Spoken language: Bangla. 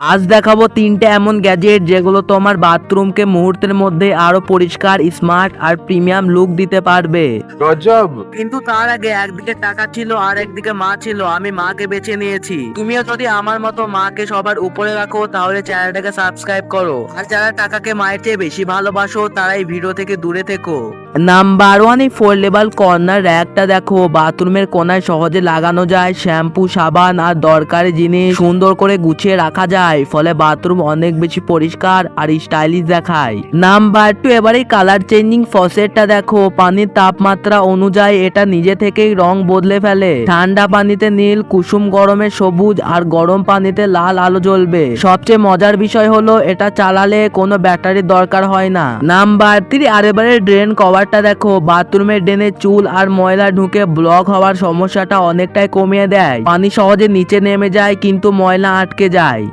আজ দেখাবো 3টে এমন গ্যাজেট যেগুলো তোমার বাথরুমকে মুহূর্তের মধ্যে আরো পরিষ্কার, স্মার্ট আর প্রিমিয়াম লুক দিতে পারবে। গজব। কিন্তু তার আগে একদিকে টাকা ছিল আর একদিকে মা ছিল, আমি মাকে বেছে নিয়েছি। তুমিও যদি আমার মতো মাকে সবার উপরে রাখো তাহলে চ্যানেলটাকে সাবস্ক্রাইব করো, আর যারা টাকাকে মায়ের চেয়ে বেশি ভালোবাসো তারা এই ভিডিও থেকে দূরে থেকো। নাম্বার 1, এই 4 লেভেল কর্নার র্যাকটা দেখো। বাথরুমের কোনায় সহজে লাগানো যায়, শ্যাম্পু, সাবান আর দরকারি জিনিস সুন্দর করে গুছিয়ে রাখা যায়, ফলে বাথরুম অনেক বেশি পরিষ্কার আর স্টাইলিশ দেখায়। নাম্বার 2, এবারে কালার চেঞ্জিং ফসেটটা দেখো। পানির তাপমাত্রা অনুযায়ী এটা নিজে থেকেই রং বদলে ফেলে। ঠান্ডা পানিতে নীল, কুসুম গরমে সবুজ আর গরম পানিতে লাল আলো জ্বলবে। সবচেয়ে মজার বিষয় হলো এটা চালালে কোনো ব্যাটারির দরকার হয় না। নাম্বার 3, আর এবারে ড্রেন কভারটা দেখো। বাথরুমের ড্রেনে চুল আর ময়লা ঢুকে ব্লক হওয়ার সমস্যাটা অনেকটাই কমিয়ে দেয়। পানি সহজে নিচে নেমে যায় কিন্তু ময়লা আটকে যায়।